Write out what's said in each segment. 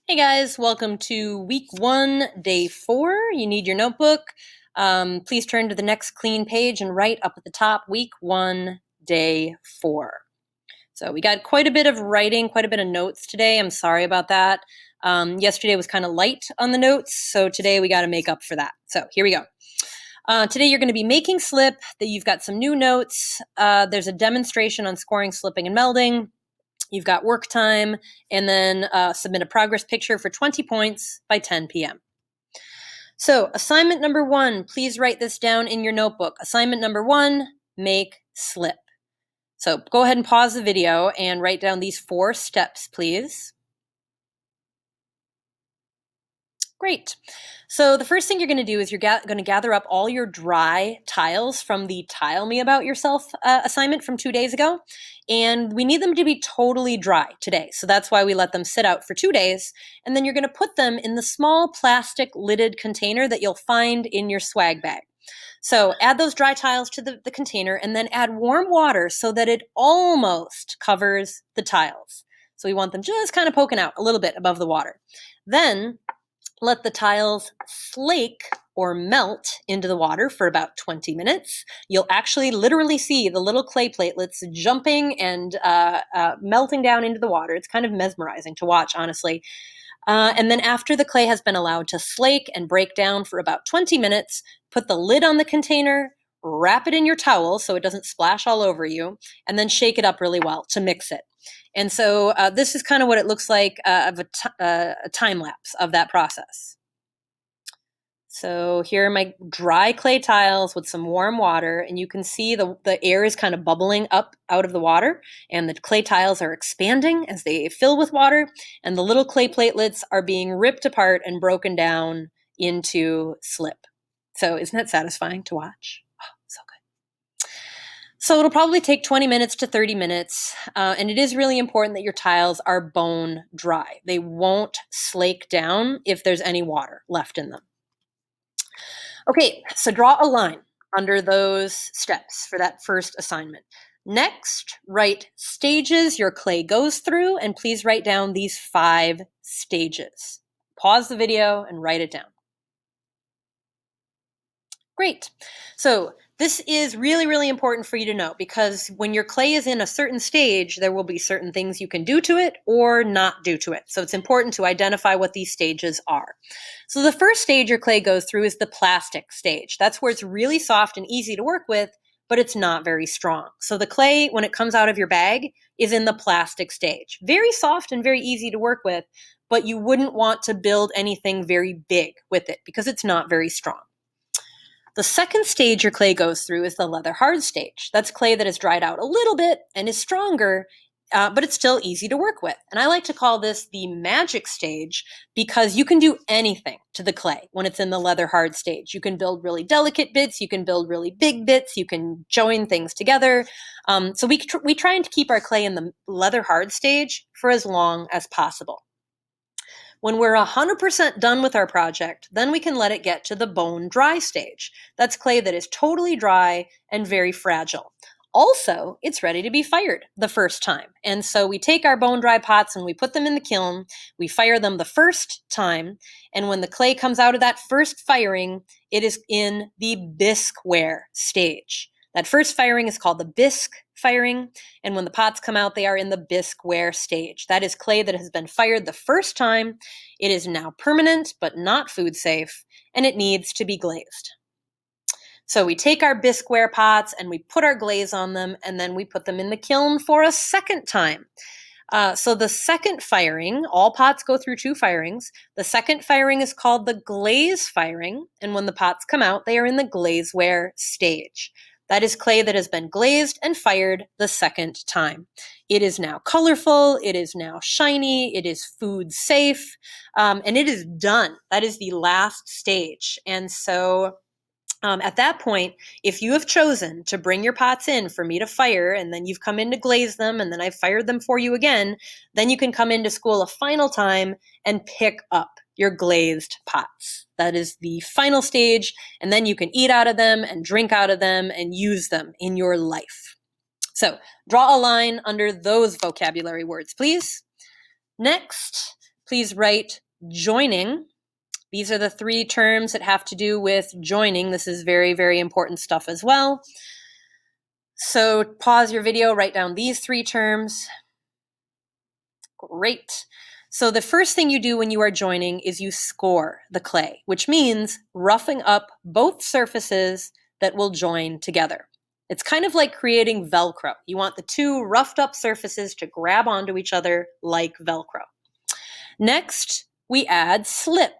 Hey guys, welcome to week 1, day 4. You need your notebook. Please turn to the next clean page and write up at the top, week 1, day 4. So we got quite a bit of writing, quite a bit of notes today. I'm sorry about that. Yesterday was kind of light on the notes, so today we got to make up for that. So here we go. Today you're going to be making slip, that you've got some new notes. There's a demonstration on scoring, slipping, and melding. You've got work time, and then submit a progress picture for 20 points by 10 p.m. So assignment number 1, please write this down in your notebook. Assignment number 1, make slip. So go ahead and pause the video and write down these 4 steps, please. Great. So the first thing you're going to do is you're going to gather up all your dry tiles from the Tile Me About Yourself assignment from 2 days ago. And we need them to be totally dry today. So that's why we let them sit out for 2 days. And then you're going to put them in the small plastic lidded container that you'll find in your swag bag. So add those dry tiles to the container and then add warm water so that it almost covers the tiles. So we want them just kind of poking out a little bit above the water. Then let the tiles slake or melt into the water for about 20 minutes. You'll actually literally see the little clay platelets jumping and melting down into the water. It's kind of mesmerizing to watch, honestly. And then after the clay has been allowed to slake and break down for about 20 minutes, put the lid on the container, wrap it in your towel so it doesn't splash all over you, and then shake it up really well to mix it. And so this is kind of what it looks like of a time lapse of that process. So here are my dry clay tiles with some warm water, and you can see the air is kind of bubbling up out of the water, and the clay tiles are expanding as they fill with water, and the little clay platelets are being ripped apart and broken down into slip. So isn't that satisfying to watch? Oh, so good. So it'll probably take 20 minutes to 30 minutes, and it is really important that your tiles are bone dry. They won't slake down if there's any water left in them. Okay, so draw a line under those steps for that first assignment. Next, write stages your clay goes through, and please write down these 5 stages. Pause the video and write it down. Great. So this is really, really important for you to know, because when your clay is in a certain stage, there will be certain things you can do to it or not do to it. So it's important to identify what these stages are. So the first stage your clay goes through is the plastic stage. That's where it's really soft and easy to work with, but it's not very strong. So the clay, when it comes out of your bag, is in the plastic stage. Very soft and very easy to work with, but you wouldn't want to build anything very big with it because it's not very strong. The second stage your clay goes through is the leather hard stage. That's clay that has dried out a little bit and is stronger, but it's still easy to work with. And I like to call this the magic stage because you can do anything to the clay when it's in the leather hard stage. You can build really delicate bits, you can build really big bits, you can join things together. So we try and keep our clay in the leather hard stage for as long as possible. When we're 100% done with our project, then we can let it get to the bone dry stage. That's clay that is totally dry and very fragile. Also, it's ready to be fired the first time. And so we take our bone dry pots and we put them in the kiln. We fire them the first time. And when the clay comes out of that first firing, it is in the bisqueware stage. That first firing is called the bisque firing, and when the pots come out, they are in the bisqueware stage. That is clay that has been fired the first time. It is now permanent, but not food safe, and it needs to be glazed. So we take our bisqueware pots and we put our glaze on them, and then we put them in the kiln for a second time. So the second firing, all pots go through 2 firings. The second firing is called the glaze firing, and when the pots come out, they are in the glazeware stage. That is clay that has been glazed and fired the second time. It is now colorful, it is now shiny, it is food safe, and it is done. That is the last stage. And so at that point, if you have chosen to bring your pots in for me to fire, and then you've come in to glaze them, and then I've fired them for you again, then you can come into school a final time and pick up your glazed pots. That is the final stage, and then you can eat out of them and drink out of them and use them in your life. So draw a line under those vocabulary words, please. Next, please write joining. These are the 3 terms that have to do with joining. This is very, very important stuff as well. So pause your video, write down these 3 terms. Great. So the first thing you do when you are joining is you score the clay, which means roughing up both surfaces that will join together. It's kind of like creating Velcro. You want the 2 roughed up surfaces to grab onto each other like Velcro. Next, we add slip.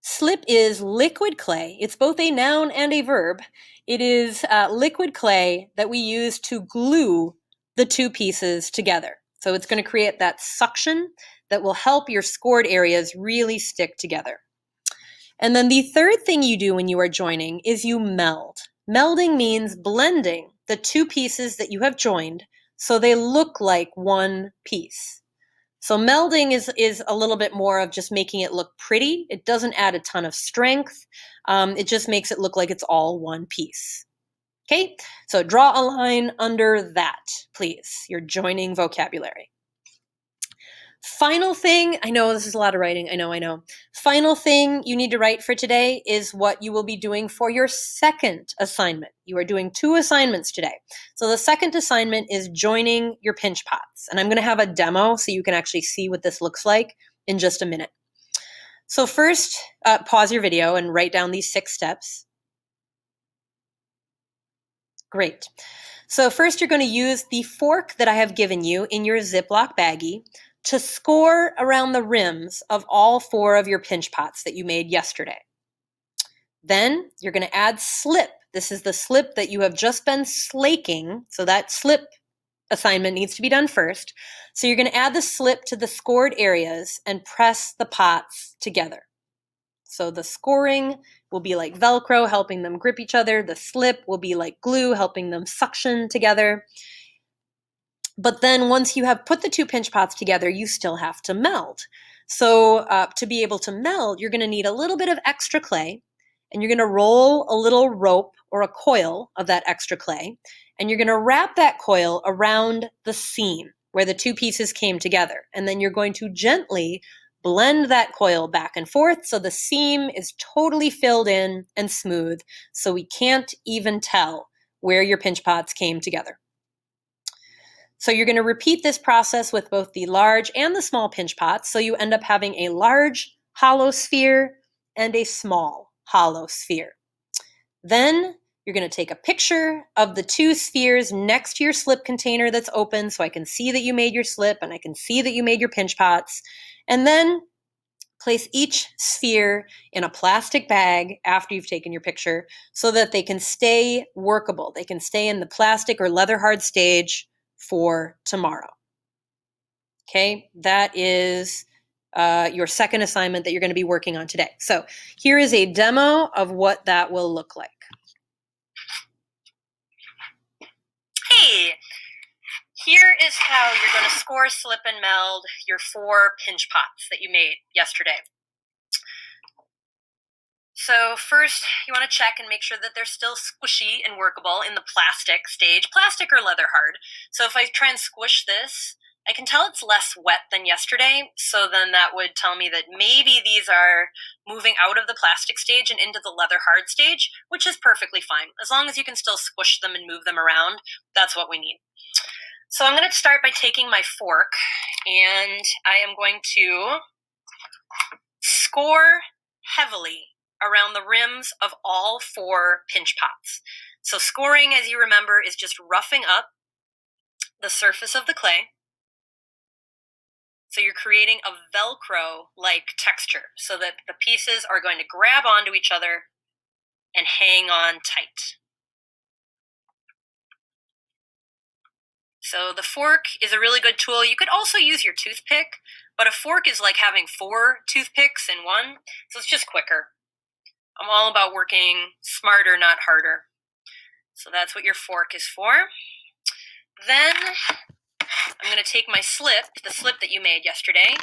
Slip is liquid clay. It's both a noun and a verb. It is liquid clay that we use to glue the 2 pieces together. So it's going to create that suction that will help your scored areas really stick together. And then the third thing you do when you are joining is you meld. Melding means blending the 2 pieces that you have joined so they look like one piece. So melding is a little bit more of just making it look pretty. It doesn't add a ton of strength. It just makes it look like it's all one piece. Okay, so draw a line under that, please, your joining vocabulary. Final thing, I know this is a lot of writing, I know. Final thing you need to write for today is what you will be doing for your second assignment. You are doing 2 assignments today. So the second assignment is joining your pinch pots. And I'm going to have a demo so you can actually see what this looks like in just a minute. So first, pause your video and write down these 6 steps. Great. So first you're going to use the fork that I have given you in your Ziploc baggie to score around the rims of all 4 of your pinch pots that you made yesterday. Then you're going to add slip. This is the slip that you have just been slaking. So that slip assignment needs to be done first. So you're going to add the slip to the scored areas and press the pots together. So the scoring will be like Velcro, helping them grip each other. The slip will be like glue, helping them suction together. But then once you have put the 2 pinch pots together, you still have to meld. So to be able to meld, you're going to need a little bit of extra clay, and you're going to roll a little rope or a coil of that extra clay, and you're going to wrap that coil around the seam where the 2 pieces came together. And then you're going to gently blend that coil back and forth so the seam is totally filled in and smooth, so we can't even tell where your pinch pots came together. So you're going to repeat this process with both the large and the small pinch pots, so you end up having a large hollow sphere and a small hollow sphere. Then you're going to take a picture of the 2 spheres next to your slip container that's open, so I can see that you made your slip and I can see that you made your pinch pots. And then place each sphere in a plastic bag after you've taken your picture so that they can stay workable. They can stay in the plastic or leather hard stage for tomorrow. Okay, that is your second assignment that you're going to be working on today. So here is a demo of what that will look like. Hey, here is how you're going to score, slip, and meld your 4 pinch pots that you made yesterday. So first, you want to check and make sure that they're still squishy and workable in the plastic stage, plastic or leather hard. So if I try and squish this, I can tell it's less wet than yesterday, so then that would tell me that maybe these are moving out of the plastic stage and into the leather hard stage, which is perfectly fine. As long as you can still squish them and move them around, that's what we need. So I'm going to start by taking my fork, and I am going to score heavily around the rims of all 4 pinch pots. So scoring, as you remember, is just roughing up the surface of the clay. So you're creating a Velcro-like texture so that the pieces are going to grab onto each other and hang on tight. So the fork is a really good tool. You could also use your toothpick, but a fork is like having 4 toothpicks in one, so it's just quicker. I'm all about working smarter, not harder. So that's what your fork is for. Then I'm going to take my slip, the slip that you made yesterday,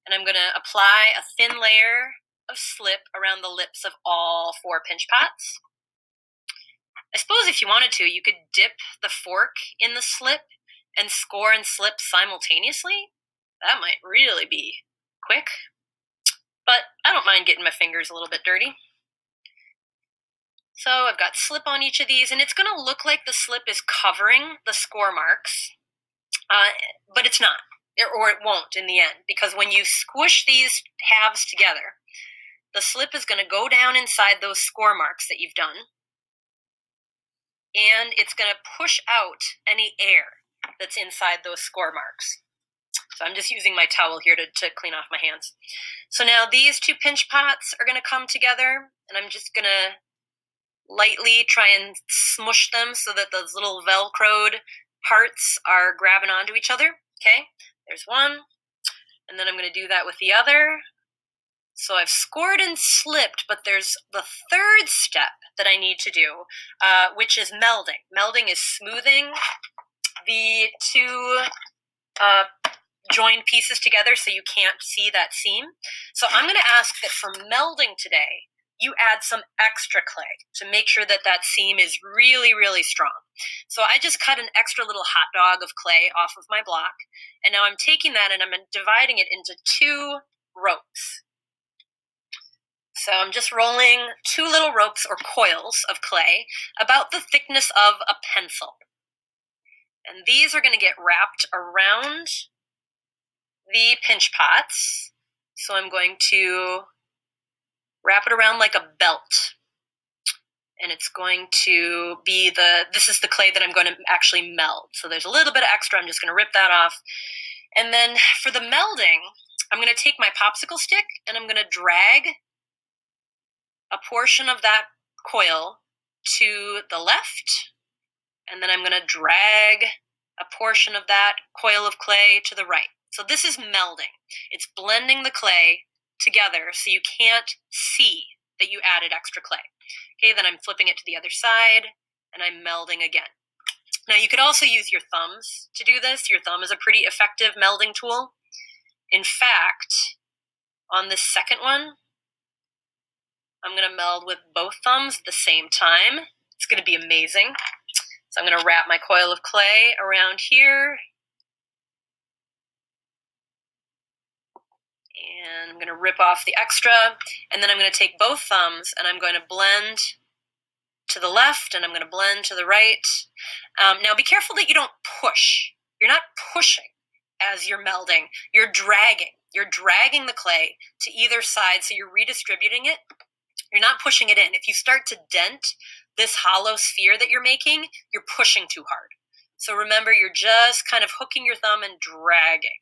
and I'm going to apply a thin layer of slip around the lips of all 4 pinch pots. I suppose if you wanted to, you could dip the fork in the slip and score and slip simultaneously. That might really be quick, but I don't mind getting my fingers a little bit dirty. So I've got slip on each of these, and it's going to look like the slip is covering the score marks, but it's not, or it won't in the end, because when you squish these halves together, the slip is going to go down inside those score marks that you've done, and it's going to push out any air that's inside those score marks. So I'm just using my towel here to clean off my hands. So now these two pinch pots are going to come together, and I'm just going to lightly try and smush them so that those little velcroed parts are grabbing onto each other. Okay, there's one, and then I'm going to do that with the other. So I've scored and slipped, but there's the third step that I need to do, which is melding. Melding is smoothing the two joined pieces together so you can't see that seam. So I'm going to ask that for melding today, you add some extra clay to make sure that that seam is really, really strong. So I just cut an extra little hot dog of clay off of my block, and now I'm taking that and I'm dividing it into 2 ropes. So I'm just rolling 2 little ropes or coils of clay about the thickness of a pencil. And these are going to get wrapped around the pinch pots. So I'm going to wrap it around like a belt. And it's going to be this is the clay that I'm going to actually meld. So there's a little bit of extra. I'm just going to rip that off. And then for the melding, I'm going to take my popsicle stick and I'm going to drag a portion of that coil to the left. And then I'm going to drag a portion of that coil of clay to the right. So this is melding. It's blending the clay together so you can't see that you added extra clay. Okay, then I'm flipping it to the other side, and I'm melding again. Now you could also use your thumbs to do this. Your thumb is a pretty effective melding tool. In fact, on this second one, I'm going to meld with both thumbs at the same time. It's going to be amazing. So I'm going to wrap my coil of clay around here. And I'm going to rip off the extra, and then I'm going to take both thumbs and I'm going to blend to the left and I'm going to blend to the right. Now be careful that you don't push. You're not pushing as you're melding. You're dragging. You're dragging the clay to either side, so you're redistributing it. You're not pushing it in. If you start to dent this hollow sphere that you're making, you're pushing too hard. So remember, you're just kind of hooking your thumb and dragging.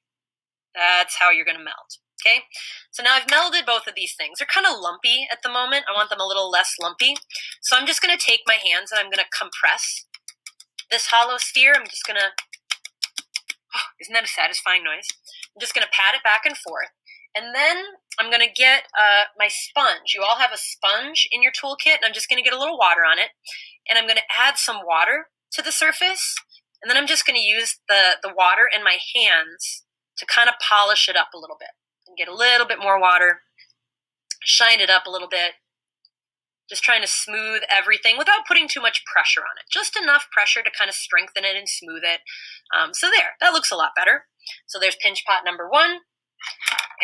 That's how you're going to meld. Okay, so now I've melded both of these things. They're kind of lumpy at the moment. I want them a little less lumpy. So I'm just going to take my hands and I'm going to compress this hollow sphere. I'm just going to, isn't that a satisfying noise? I'm just going to pat it back and forth. And then I'm going to get my sponge. You all have a sponge in your toolkit, and I'm just going to get a little water on it. And I'm going to add some water to the surface. And then I'm just going to use the water in my hands to kind of polish it up a little bit. And get a little bit more water, shine it up a little bit, just trying to smooth everything without putting too much pressure on it. Just enough pressure to kind of strengthen it and smooth it. So there, that looks a lot better. So there's pinch pot number 1.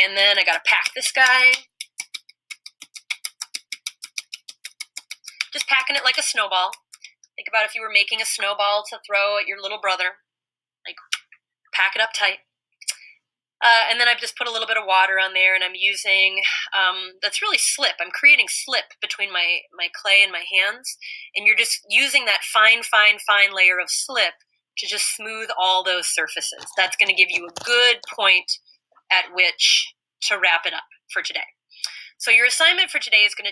And then I got to pack this guy. Just packing it like a snowball. Think about if you were making a snowball to throw at your little brother. Like, pack it up tight. And then I've just put a little bit of water on there, and I'm using, that's really slip. I'm creating slip between my clay and my hands, and you're just using that fine, fine, fine layer of slip to just smooth all those surfaces. That's going to give you a good point at which to wrap it up for today. So your assignment for today is going to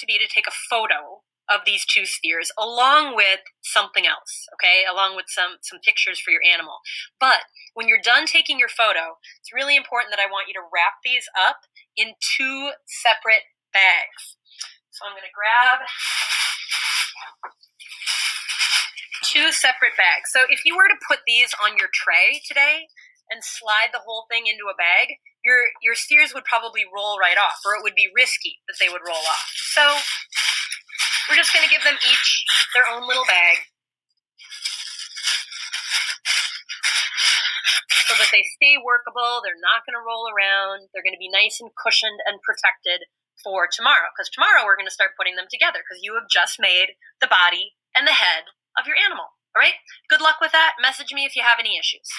be to take a photo of these 2 spheres along with something else, okay? Along with some pictures for your animal. But when you're done taking your photo, it's really important that I want you to wrap these up in 2 separate bags. So I'm going to grab 2 separate bags. So if you were to put these on your tray today and slide the whole thing into a bag, your spheres would probably roll right off, or it would be risky that they would roll off. So we're just going to give them each their own little bag. so that they stay workable. They're not going to roll around. They're going to be nice and cushioned and protected for tomorrow, because tomorrow we're going to start putting them together because you have just made the body and the head of your animal. All right? Good luck with that. Message me if you have any issues.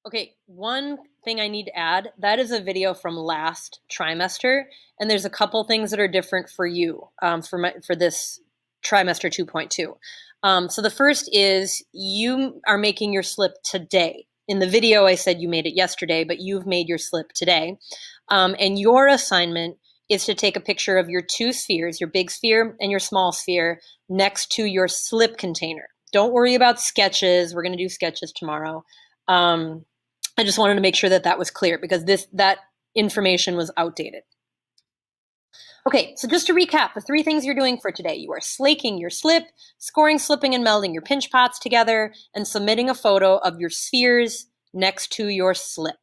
Okay, one thing I need to add, that is a video from last trimester, and there's a couple things that are different for you for this trimester 2.2. So the first is you are making your slip today. In the video, I said you made it yesterday, but you've made your slip today. And your assignment is to take a picture of your two spheres, your big sphere and your small sphere, next to your slip container. Don't worry about sketches. We're going to do sketches tomorrow. I just wanted to make sure that that was clear because that information was outdated. Okay, so just to recap, the three things you're doing for today. You are slaking your slip, scoring, slipping, and melding your pinch pots together, and submitting a photo of your spheres next to your slip.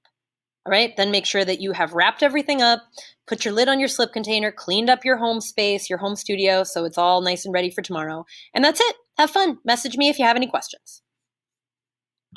All right, then make sure that you have wrapped everything up, put your lid on your slip container, cleaned up your home space, your home studio, so it's all nice and ready for tomorrow. And that's it. Have fun. Message me if you have any questions.